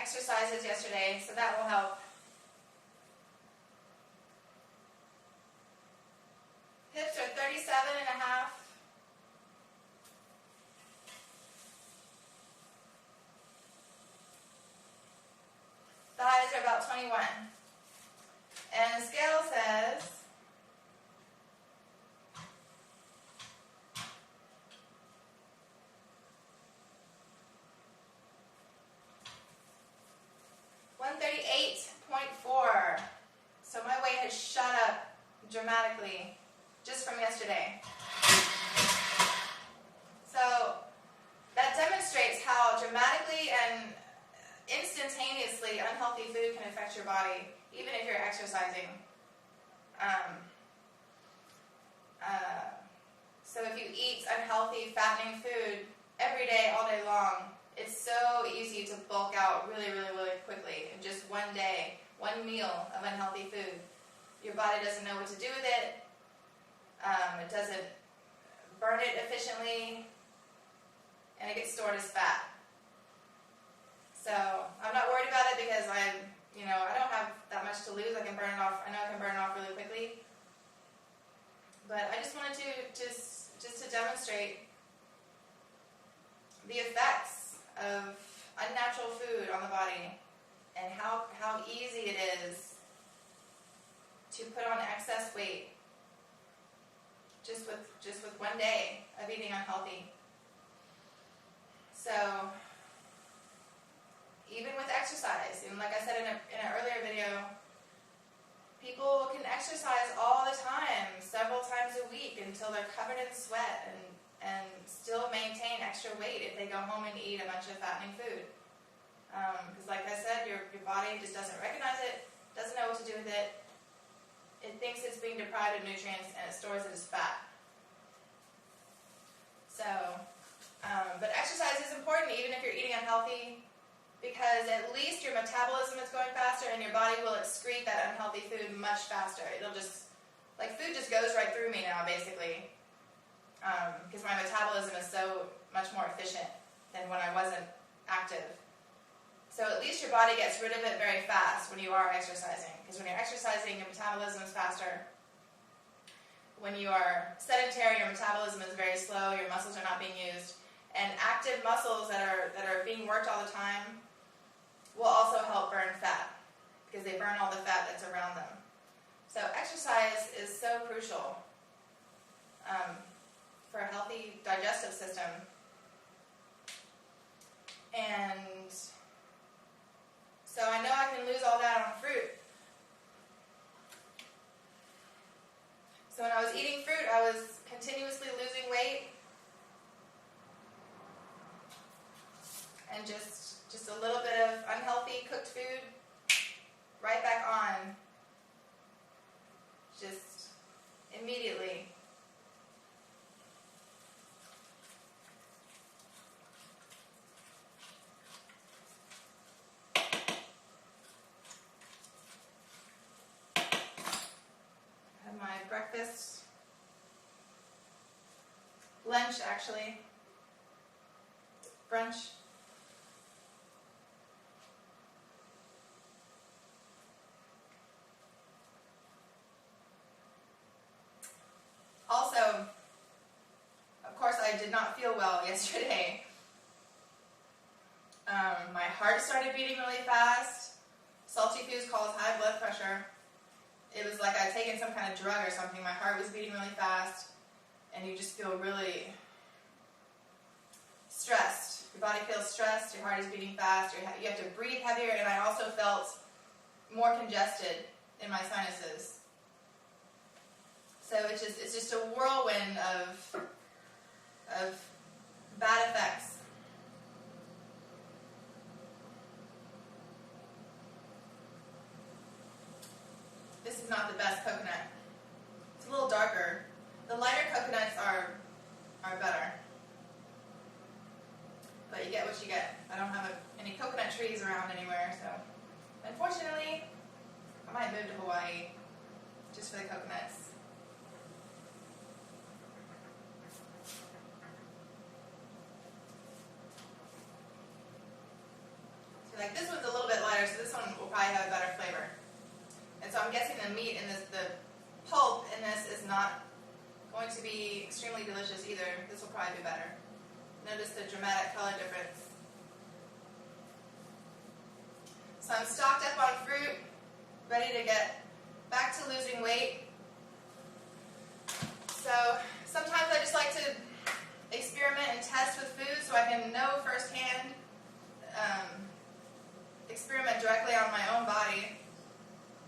exercises yesterday, so that will help. Hips are 37.5. Thighs are about 21. And the scale says .4. So my weight has shot up dramatically just from yesterday. So that demonstrates how dramatically and instantaneously unhealthy food can affect your body, even if you're exercising. So if you eat unhealthy, fattening food every day, all day long, it's so easy to bulk out really, really, really quickly in just one day, one meal of unhealthy food. Your body doesn't know what to do with it. It doesn't burn it efficiently, and it gets stored as fat. So I'm not worried about it because I don't have that much to lose. I can burn it off. I know I can burn it off really quickly. But I just wanted to just to demonstrate the effects of unnatural food on the body and how easy it is to put on excess weight just with one day of eating unhealthy. So even with exercise, and like I said in an earlier video, people can exercise all the time, several times a week, until they're covered in sweat and still maintain extra weight if they go home and eat a bunch of fattening food. Because like I said, your body just doesn't recognize it, doesn't know what to do with it. It thinks it's being deprived of nutrients and it stores it as fat. So, but exercise is important even if you're eating unhealthy, because at least your metabolism is going faster and your body will excrete that unhealthy food much faster. It'll just, like, food just goes right through me now, basically, because my metabolism is so much more efficient than when I wasn't active. So at least your body gets rid of it very fast when you are exercising, because when you're exercising, your metabolism is faster. When you are sedentary, your metabolism is very slow, your muscles are not being used, and active muscles that are being worked all the time will also help burn fat, because they burn all the fat that's around them. So exercise is so crucial for a healthy digestive system. And so I know I can lose all that on fruit. So when I was eating fruit, I was continuously losing weight, and just a little bit of unhealthy cooked food, right back on, just immediately. Had my breakfast, lunch actually, brunch. Also, of course, I did not feel well yesterday. My heart started beating really fast. Salty foods cause high blood pressure. It was like I'd taken some kind of drug or something. My heart was beating really fast, and you just feel really stressed. Your body feels stressed, your heart is beating fast, you have to breathe heavier, and I also felt more congested in my sinuses. So it's just a whirlwind of bad effects. This is not the best coconut. It's a little darker. The lighter coconuts are better. But you get what you get. I don't have any coconut trees around anywhere, so unfortunately, I might move to Hawaii just for the coconuts. So like this one's a little better, so this one will probably have a better flavor. And so I'm guessing the meat in this, the pulp in this is not going to be extremely delicious either. This will probably be better. Notice the dramatic color difference. So I'm stocked up on fruit, ready to get back to losing weight. So sometimes I just like to experiment and test with food so I can know firsthand, experiment directly on my own body,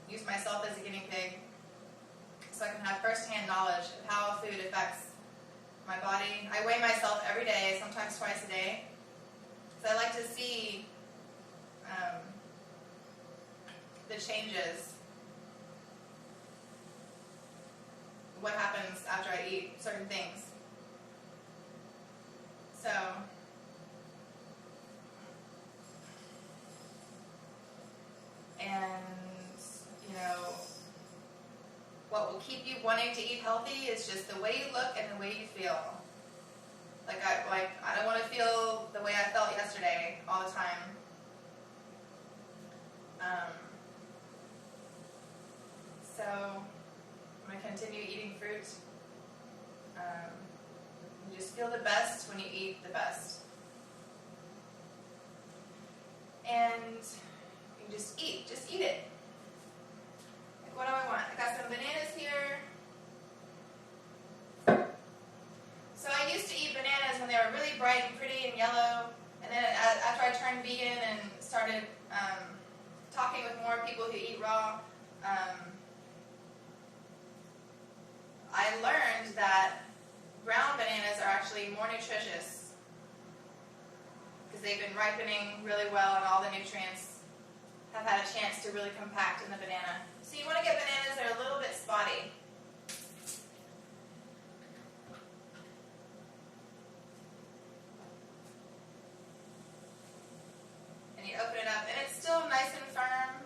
use myself as a guinea pig, so I can have firsthand knowledge of how food affects my body. I weigh myself every day, sometimes twice a day, so I like to see the changes, what happens after I eat certain things. So, and, you know, what will keep you wanting to eat healthy is just the way you look and the way you feel. I don't want to feel the way I felt yesterday all the time. So I'm going to continue eating fruit. You just feel the best when you eat the best. And you just eat it. Like, what do I want? I got some bananas here. So I used to eat bananas when they were really bright and pretty and yellow. And then after I turned vegan and started talking with more people who eat raw, I learned that brown bananas are actually more nutritious because they've been ripening really well and all the nutrients have had a chance to really compact in the banana. So you want to get bananas that are a little bit spotty. And you open it up and it's still nice and firm.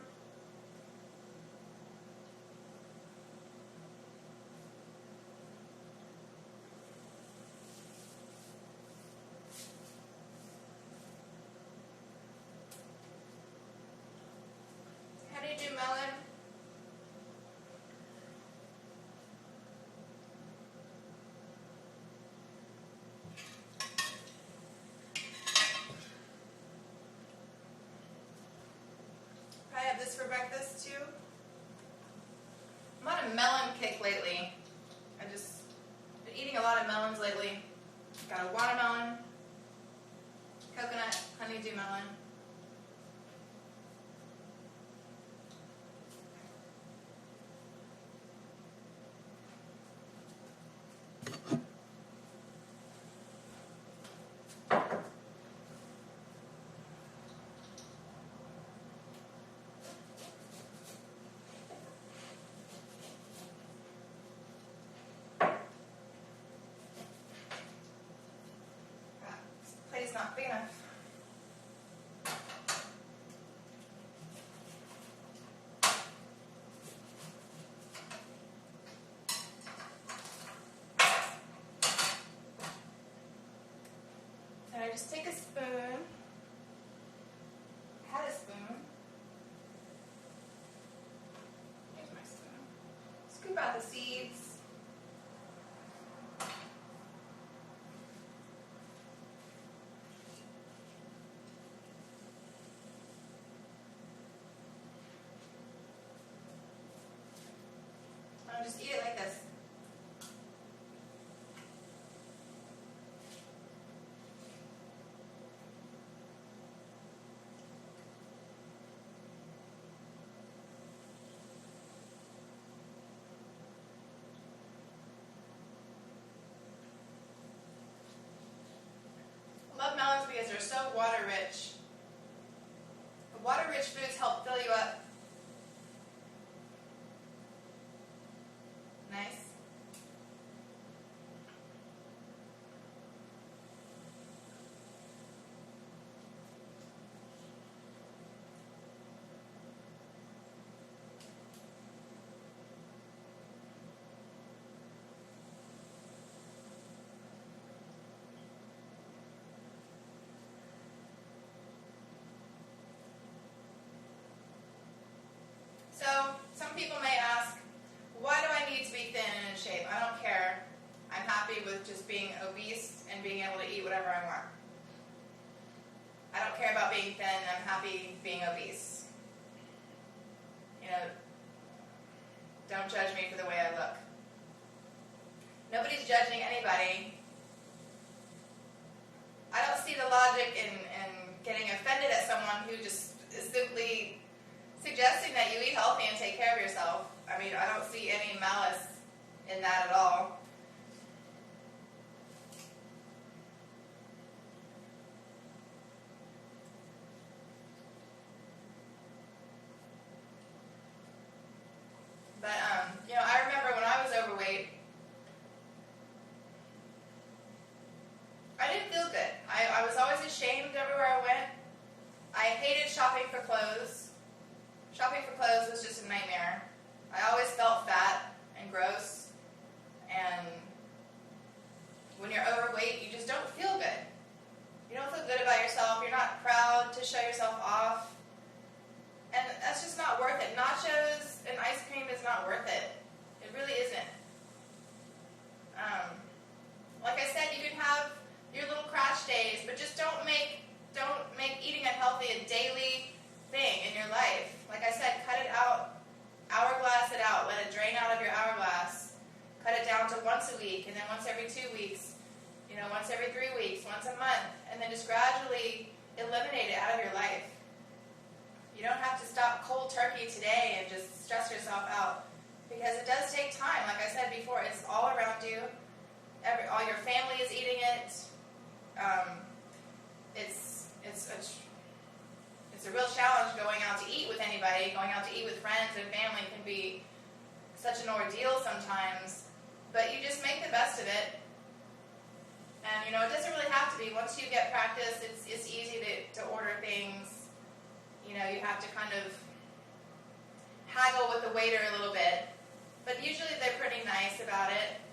How do you do melon? I have this for breakfast too. I'm on a melon kick lately. I just been eating a lot of melons lately. Got a watermelon, coconut, honeydew melon. This plate is not big enough. And I just take a spoon. I had a spoon. Here's my spoon. Scoop out the seeds. I'll just eat it like this. I love melons because they're so water rich. The water rich foods help fill you up. Nice. about being thin. I'm happy being obese. You know, don't judge me for the way I look. Nobody's judging anybody. I don't see the logic in getting offended at someone who just is simply suggesting that you eat healthy and take care of yourself. I mean, I don't see any malice in that at all. But, you know, I remember when I was overweight, I didn't feel good. I was always ashamed everywhere I went. I hated shopping for clothes. Shopping for clothes was just a nightmare. I always felt fat and gross. And when you're overweight, you just don't feel good. You don't feel good about yourself. You're not proud to show yourself off. And that's just not worth it. Nachos and ice cream is not worth it. It really isn't. Like I said, you can have your little crash days, but just don't make eating unhealthy a daily thing in your life. Like I said, cut it out, hourglass it out, let it drain out of your hourglass. Cut it down to once a week, and then once every 2 weeks, you know, once every 3 weeks, once a month, and then just gradually eliminate it out of your life. You don't have to stop cold turkey today and just stress yourself out, because it does take time. Like I said before, it's all around you. All your family is eating it. It's a real challenge going out to eat with anybody. Going out to eat with friends and family can be such an ordeal sometimes, but you just make the best of it. And you know, it doesn't really have to be. Once you get practice, it's easy to order things. You know, you have to kind of haggle with the waiter a little bit, but usually they're pretty nice about it.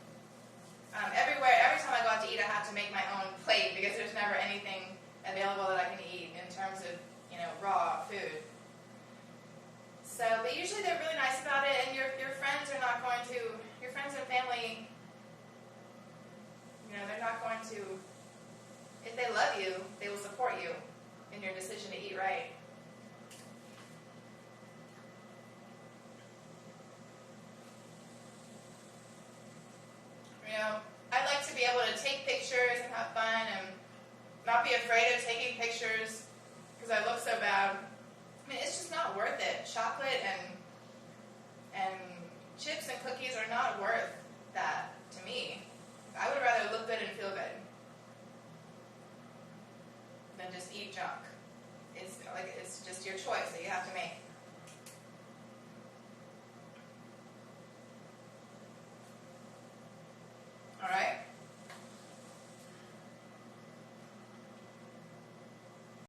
Every time I go out to eat, I have to make my own plate because there's never anything available that I can eat in terms of, you know, raw food. So, but usually they're really nice about it, and your friends are not going to, your friends and family, you know, they're not going to, if they love you, they will support you in your decision to eat right. You know, I like to be able to take pictures and have fun and not be afraid of taking pictures because I look so bad. I mean, it's just not worth it. Chocolate and chips and cookies are not worth that to me. I would rather look good and feel good than just eat junk. It's just your choice that you have to make.